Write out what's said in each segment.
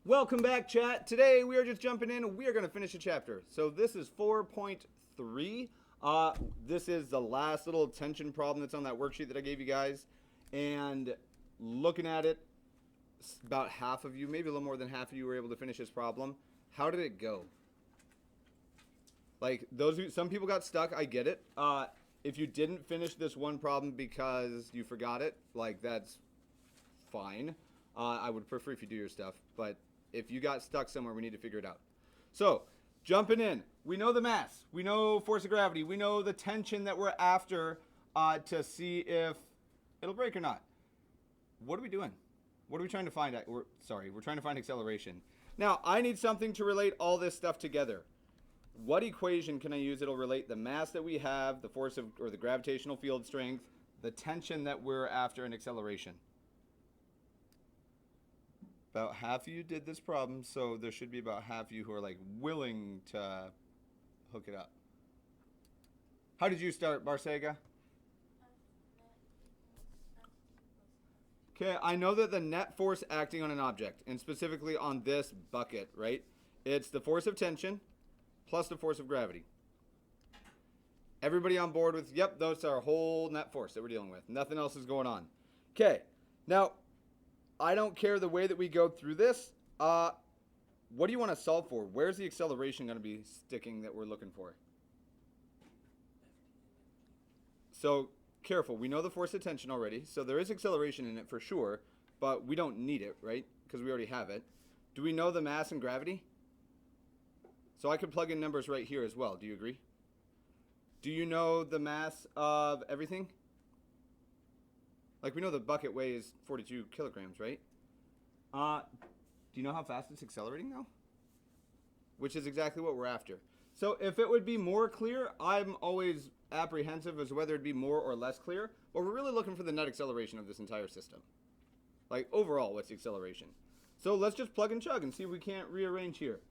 Welcome back, chat. Today we are just jumping in and we are going to finish a chapter. So this is 4.3. This is the last little tension problem that's on that worksheet that I gave you guys. And looking at it, about half of you, maybe a little more than half of you were able to finish this problem. How did it go? Like, some people got stuck, I get it. If you didn't finish this one problem because you forgot it, like, that's fine. I would prefer if you do your stuff, but if you got stuck somewhere, we need to figure it out. So, jumping in, we know the mass, we know force of gravity, we know the tension that we're after to see if it'll break or not. What are we doing? What are we trying to find? We're trying to find acceleration. Now, I need something to relate all this stuff together. What equation can I use that'll relate the mass that we have, the force of, or the gravitational field strength, the tension that we're after, and acceleration? About half of you did this problem, so there should be about half of you who are like willing to hook it up. How did you start, Barsega? Okay, I know that the net force acting on an object, and specifically on this bucket, right? It's the force of tension plus the force of gravity. Everybody on board with, yep, those are our whole net force that we're dealing with. Nothing else is going on. Okay, now, I don't care the way that we go through this. What do you want to solve for? Where's the acceleration going to be sticking that we're looking for? So, careful. We know the force of tension already, so there is acceleration in it for sure, but we don't need it, right? Because we already have it. Do we know the mass and gravity? So I could plug in numbers right here as well. Do you agree? Do you know the mass of everything? Like, we know the bucket weighs 42 kilograms, right? Do you know how fast it's accelerating now? Which is exactly what we're after. So if it would be more clear, I'm always apprehensive as whether it'd be more or less clear, but we're really looking for the net acceleration of this entire system. Like, overall, what's the acceleration? So let's just plug and chug and see if we can't rearrange here.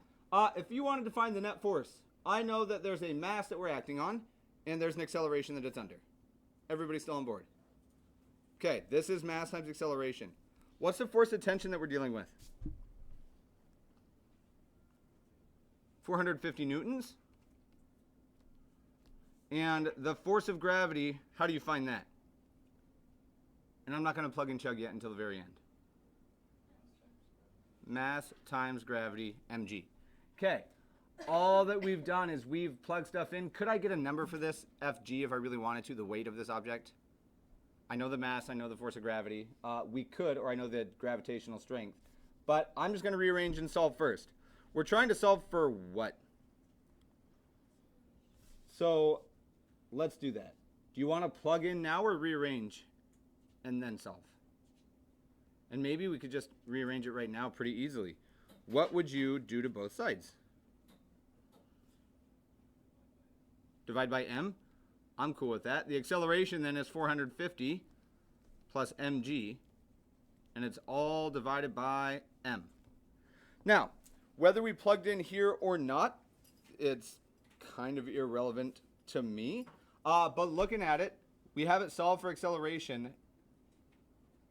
If you wanted to find the net force, I know that there's a mass that we're acting on, and there's an acceleration that it's under. Everybody still on board? Okay, this is mass times acceleration. What's the force of tension that we're dealing with? 450 newtons. And the force of gravity, how do you find that? And I'm not going to plug and chug yet until the very end. Mass times gravity, mg. Okay, all that we've done is we've plugged stuff in. Could I get a number for this, Fg, if I really wanted to, the weight of this object? I know the mass, I know the force of gravity. We could, or I know the gravitational strength. But I'm just going to rearrange and solve first. We're trying to solve for what? So let's do that. Do you want to plug in now or rearrange and then solve? And maybe we could just rearrange it right now pretty easily. What would you do to both sides? Divide by m? I'm cool with that. The acceleration then is 450 plus mg, and it's all divided by m. Now, whether we plugged in here or not, it's kind of irrelevant to me. But looking at it, we have it solved for acceleration.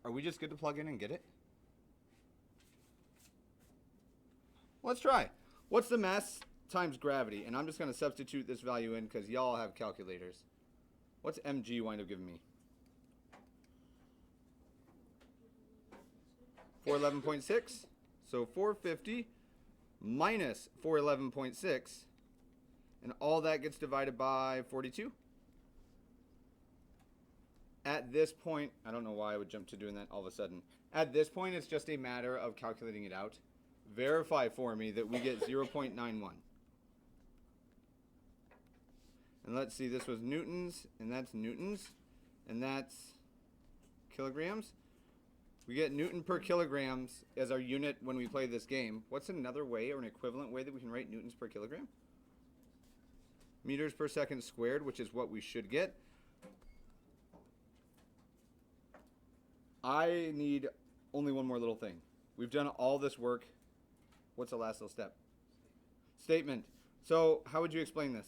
Are we just good to plug in and get it? Let's try. What's the mass times gravity? And I'm just going to substitute this value in because y'all have calculators. What's mg wind up giving me? 411.6. So 450 minus 411.6. And all that gets divided by 42. At this point, I don't know why I would jump to doing that all of a sudden. At this point, it's just a matter of calculating it out. Verify for me that we get 0.91. And let's see, this was newtons, and that's kilograms. We get Newton per kilograms as our unit when we play this game. What's another way or an equivalent way that we can write newtons per kilogram? Meters per second squared, which is what we should get. I need only one more little thing. We've done all this work. What's the last little step? Statement. So how would you explain this?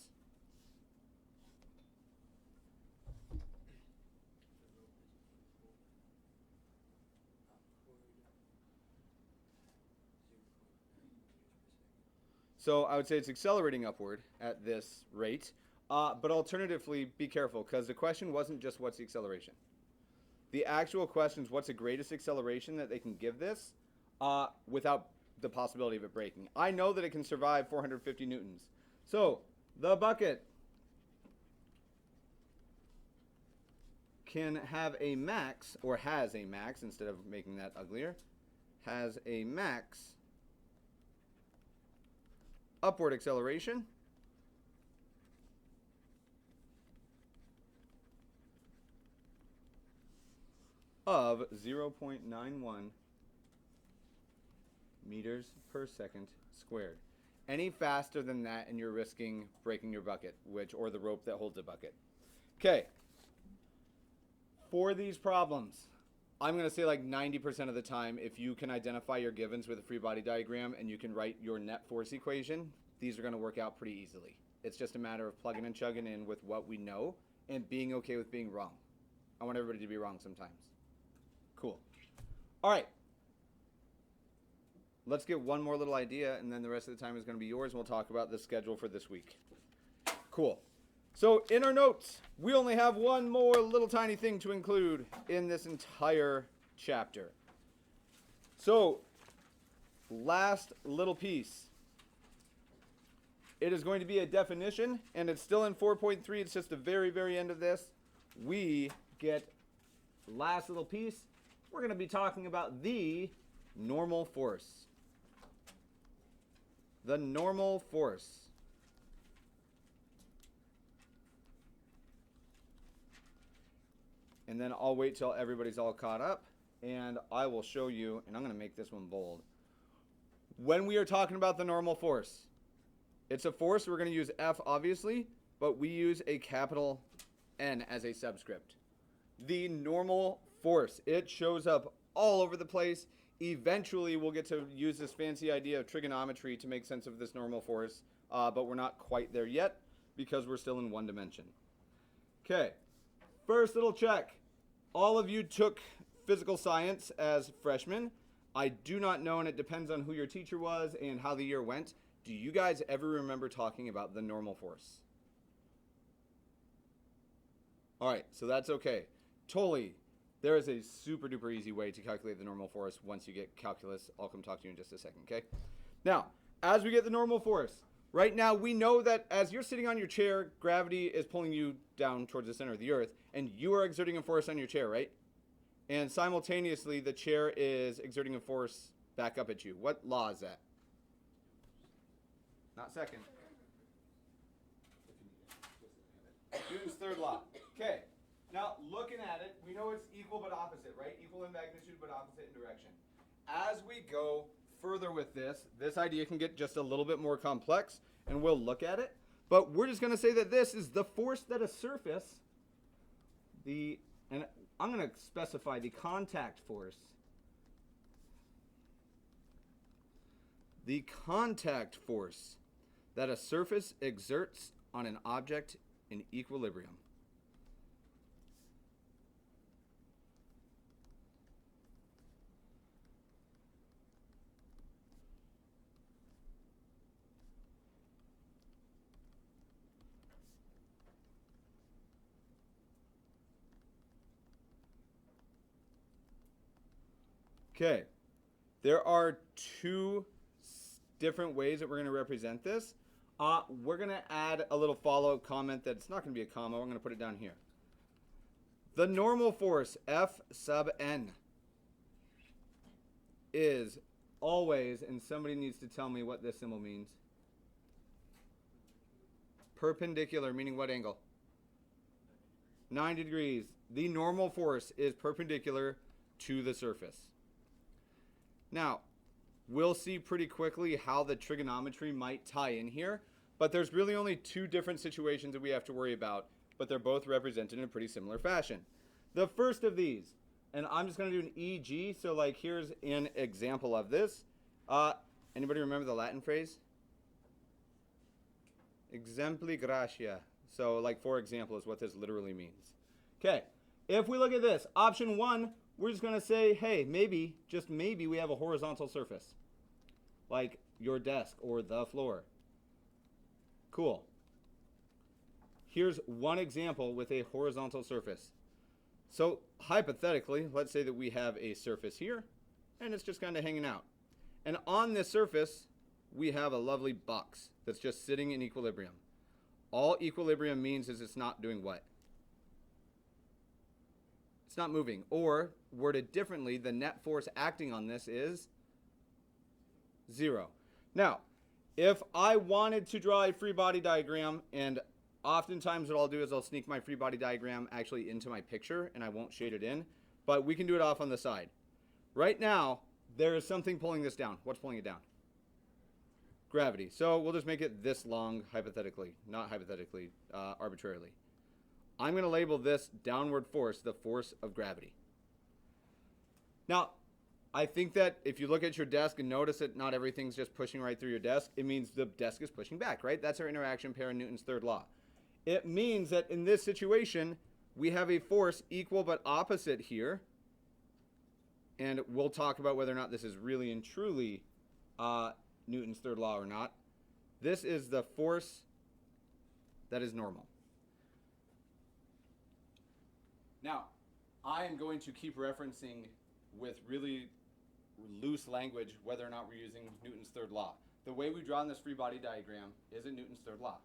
So I would say it's accelerating upward at this rate. But alternatively, be careful, because the question wasn't just what's the acceleration. The actual question is what's the greatest acceleration that they can give this without the possibility of it breaking. I know that it can survive 450 newtons. So the bucket can have a max, or has a max, instead of making that uglier, has a max upward acceleration of 0.91 meters per second squared. Any faster than that and you're risking breaking your bucket, or the rope that holds the bucket. Okay. For these problems, I'm going to say like 90% of the time, if you can identify your givens with a free body diagram and you can write your net force equation, these are going to work out pretty easily. It's just a matter of plugging and chugging in with what we know and being okay with being wrong. I want everybody to be wrong sometimes. Cool. All right. Let's get one more little idea, and then the rest of the time is going to be yours, and we'll talk about the schedule for this week. Cool. So in our notes, we only have one more little tiny thing to include in this entire chapter. So, last little piece. It is going to be a definition, and it's still in 4.3. It's just the very, very end of this. We get last little piece. We're going to be talking about the normal force. The normal force. And then I'll wait till everybody's all caught up, and I will show you, and I'm going to make this one bold. When we are talking about the normal force, it's a force, we're going to use F obviously, but we use a capital N as a subscript. The normal force, it shows up all over the place. Eventually we'll get to use this fancy idea of trigonometry to make sense of this normal force, but we're not quite there yet because we're still in one dimension. Okay. First little check. All of you took physical science as freshmen. I do not know, and it depends on who your teacher was and how the year went. Do you guys ever remember talking about the normal force? All right, so that's okay. Totally. There is a super duper easy way to calculate the normal force once you get calculus. I'll come talk to you in just a second, okay? Now, as we get the normal force, right now we know that as you're sitting on your chair, gravity is pulling you down towards the center of the earth, and you are exerting a force on your chair, right? And simultaneously, the chair is exerting a force back up at you. What law is that? Not second. Newton's third law. Okay. Now, looking at it, we know it's equal but opposite, right? Equal in magnitude but opposite in direction. As we go further with this idea can get just a little bit more complex, and we'll look at it. But we're just going to say that this is the force that a surface, and I'm going to specify the contact force. The contact force that a surface exerts on an object in equilibrium. Okay, there are two different ways that we're going to represent this. We're going to add a little follow-up comment that's not going to be a comma. I'm going to put it down here. The normal force, F sub n, is always, and somebody needs to tell me what this symbol means. Perpendicular, meaning what angle? 90 degrees. The normal force is perpendicular to the surface. Now, we'll see pretty quickly how the trigonometry might tie in here, but there's really only two different situations that we have to worry about, but they're both represented in a pretty similar fashion. The first of these, and I'm just going to do an e.g., so like here's an example of this. Anybody remember the Latin phrase? Exempli gratia. So like for example is what this literally means. Okay, if we look at this, option one, we're just going to say, hey, maybe, just maybe we have a horizontal surface, like your desk or the floor. Cool. Here's one example with a horizontal surface. So hypothetically, let's say that we have a surface here, and it's just kind of hanging out. And on this surface, we have a lovely box that's just sitting in equilibrium. All equilibrium means is it's not doing what? It's not moving. Or, worded differently, the net force acting on this is 0. Now, if I wanted to draw a free body diagram, and oftentimes what I'll do is I'll sneak my free body diagram actually into my picture, and I won't shade it in, but we can do it off on the side. Right now, there is something pulling this down. What's pulling it down? Gravity. So we'll just make it this long, hypothetically, not hypothetically, arbitrarily. I'm going to label this downward force the force of gravity. Now, I think that if you look at your desk and notice that not everything's just pushing right through your desk, it means the desk is pushing back, right? That's our interaction pair in Newton's third law. It means that in this situation, we have a force equal but opposite here. And we'll talk about whether or not this is really and truly Newton's third law or not. This is the force that is normal. Now, I am going to keep referencing with really loose language whether or not we're using Newton's third law. The way we draw in this free body diagram isn't Newton's third law.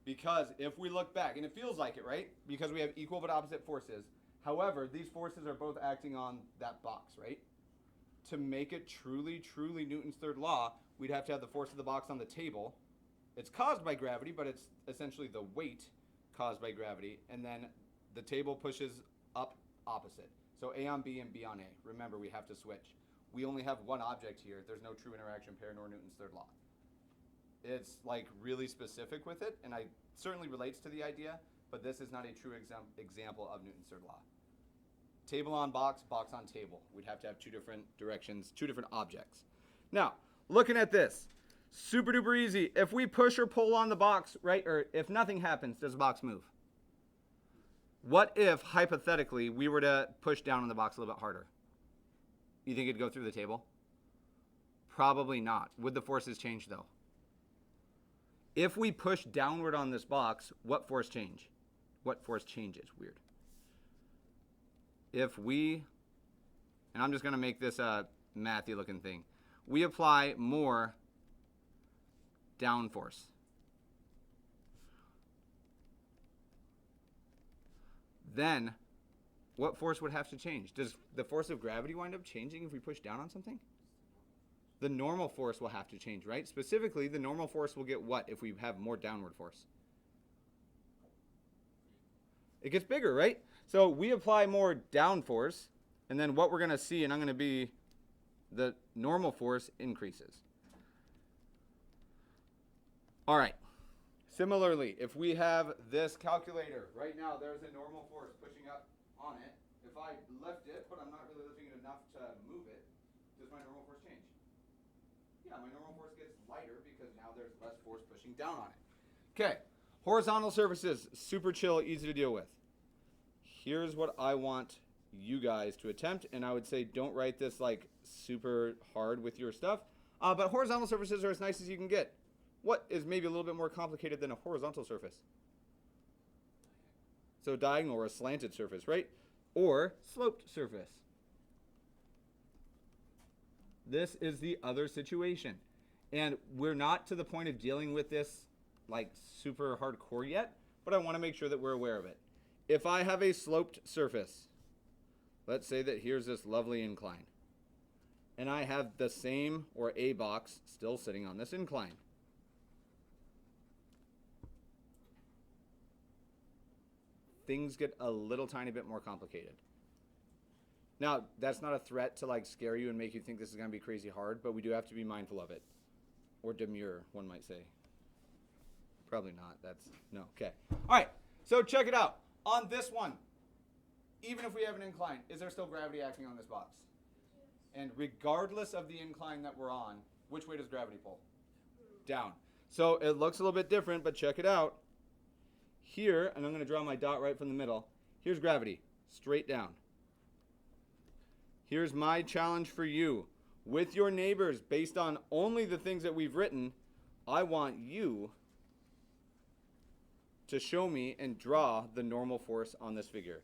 Because if we look back, and it feels like it, right? Because we have equal but opposite forces. However, these forces are both acting on that box, right? To make it truly, truly Newton's third law, we'd have to have the force of the box on the table. It's caused by gravity, but it's essentially the weight caused by gravity. And then the table pushes up opposite. So A on B and B on A. Remember, we have to switch. We only have one object here. There's no true interaction pair nor Newton's third law. It's like really specific with it, and I certainly relates to the idea, but this is not a true example of Newton's third law. Table on box, box on table. We'd have to have two different directions, two different objects. Now, looking at this, super duper easy. If we push or pull on the box, right, or if nothing happens, does the box move? What if, hypothetically, we were to push down on the box a little bit harder? You think it'd go through the table? Probably not. Would the forces change, though? If we push downward on this box, what force change? What force changes? Weird. If we, and I'm just going to make this a mathy looking thing, we apply more down force. Then what force would have to change? Does the force of gravity wind up changing if we push down on something? The normal force will have to change, right? Specifically, the normal force will get what if we have more downward force? It gets bigger, right? So we apply more down force, and then what we're going to see, and I'm going to be, the normal force increases. All right. Similarly, if we have this calculator, right now there's a normal force pushing up on it. If I lift it, but I'm not really lifting it enough to move it, does my normal force change? Yeah, my normal force gets lighter because now there's less force pushing down on it. Okay, horizontal surfaces, super chill, easy to deal with. Here's what I want you guys to attempt, and I would say don't write this like super hard with your stuff, but horizontal surfaces are as nice as you can get. What is maybe a little bit more complicated than a horizontal surface? So diagonal or a slanted surface, right? Or sloped surface. This is the other situation. And we're not to the point of dealing with this like super hardcore yet, but I want to make sure that we're aware of it. If I have a sloped surface, let's say that here's this lovely incline, and I have the same or a box still sitting on this incline. Things get a little tiny bit more complicated. Now, that's not a threat to like scare you and make you think this is going to be crazy hard, but we do have to be mindful of it. Or demure, one might say. Probably not. That's, no, okay. All right, so check it out. On this one, even if we have an incline, is there still gravity acting on this box? And regardless of the incline that we're on, which way does gravity pull? Down. So it looks a little bit different, but check it out. Here, and I'm going to draw my dot right from the middle, here's gravity, straight down. Here's my challenge for you. with your neighbors based on only the things that we've written, I want you to show me and draw the normal force on this figure.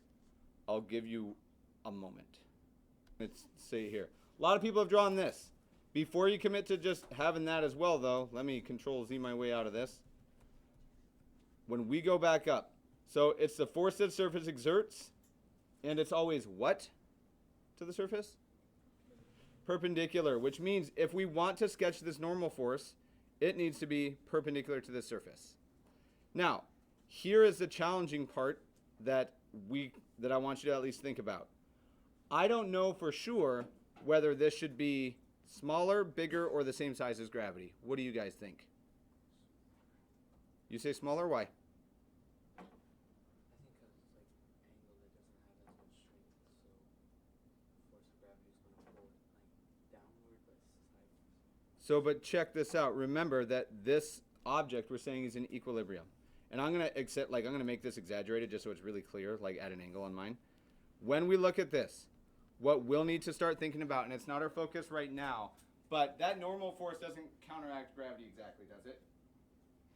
I'll give you a moment. Let's see here. A lot of people have drawn this. Before you commit to just having that as well, though, let me Control Z my way out of this. When we go back up, so it's the force that the surface exerts, and it's always what to the surface? Perpendicular, which means if we want to sketch this normal force, it needs to be perpendicular to the surface. Now, here is the challenging part that I want you to at least think about. I don't know for sure whether this should be smaller, bigger, or the same size as gravity. What do you guys think? You say smaller? Why? I think because it's like angle that doesn't have as much strength, so force of gravity is going to pull it like downward but sideways. So, but check this out. Remember that this object we're saying is in equilibrium. And I'm going to make this exaggerated just so it's really clear, like at an angle on mine. When we look at this, what we'll need to start thinking about, and it's not our focus right now, but that normal force doesn't counteract gravity exactly, does it?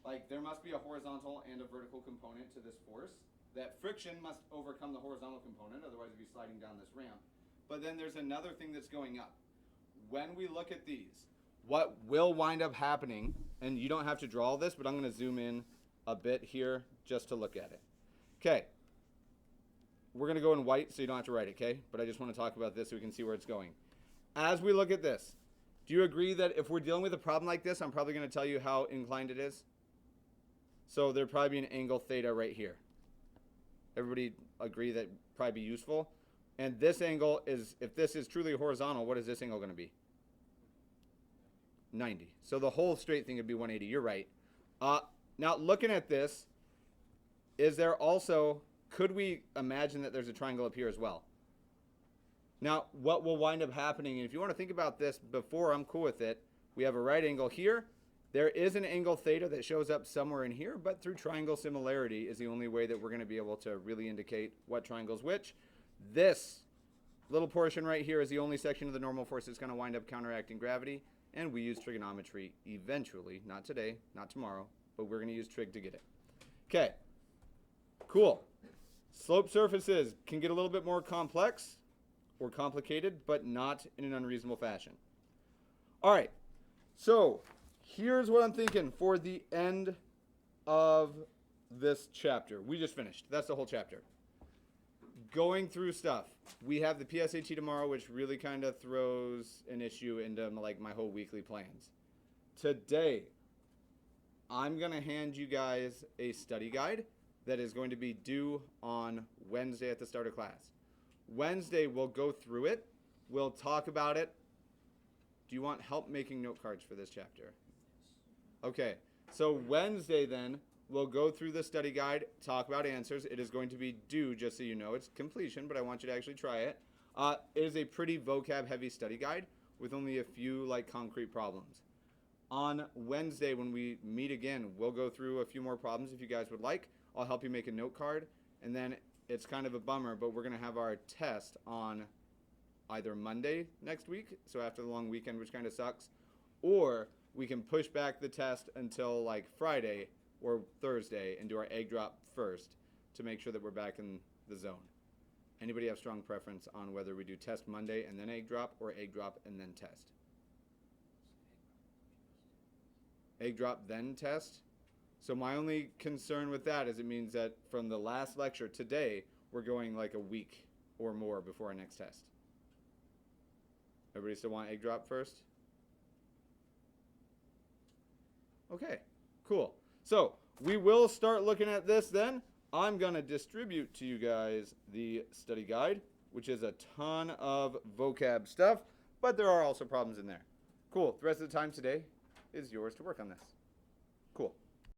Like, there must be a horizontal and a vertical component to this force. That friction must overcome the horizontal component, otherwise we'd be sliding down this ramp. But then there's another thing that's going up. When we look at these, what will wind up happening, and you don't have to draw this, but I'm going to zoom in a bit here just to look at it. Okay. We're going to go in white so you don't have to write it, okay? But I just want to talk about this so we can see where it's going. As we look at this, do you agree that if we're dealing with a problem like this, I'm probably going to tell you how inclined it is? So there'd probably be an angle theta right here. Everybody agree that probably be useful? And this angle is, if this is truly horizontal, what is this angle going to be? 90. So the whole straight thing would be 180. You're right. Now looking at this, is there also... could we imagine that there's a triangle up here as well? Now, what will wind up happening, and if you want to think about this before, I'm cool with it. We have a right angle here. There is an angle theta that shows up somewhere in here, but through triangle similarity is the only way that we're going to be able to really indicate what triangle is which. This little portion right here is the only section of the normal force that's going to wind up counteracting gravity, and we use trigonometry eventually, not today, not tomorrow, but we're going to use trig to get it. Okay, cool. Slope surfaces can get a little bit more complex or complicated, but not in an unreasonable fashion. All right, so here's what I'm thinking for the end of this chapter. We just finished. That's the whole chapter. Going through stuff. We have the PSAT tomorrow, which really kind of throws an issue into like my whole weekly plans. Today, I'm going to hand you guys a study guide that is going to be due on Wednesday at the start of class. Wednesday, we'll go through it. We'll talk about it. Do you want help making note cards for this chapter? Okay, so Wednesday then, we'll go through the study guide, talk about answers. It is going to be due, just so you know. It's completion, but I want you to actually try it. It is a pretty vocab-heavy study guide with only a few like concrete problems. On Wednesday, when we meet again, we'll go through a few more problems if you guys would like. I'll help you make a note card, and then it's kind of a bummer, but we're going to have our test on either Monday next week, so after the long weekend, which kind of sucks, or we can push back the test until like Friday or Thursday and do our egg drop first to make sure that we're back in the zone. Anybody have strong preference on whether we do test Monday and then egg drop, or egg drop and then test? Egg drop then test? So my only concern with that is it means that from the last lecture today, we're going like a week or more before our next test. Everybody still want egg drop first? Okay, cool. So we will start looking at this then. I'm going to distribute to you guys the study guide, which is a ton of vocab stuff, but there are also problems in there. Cool. The rest of the time today is yours to work on this.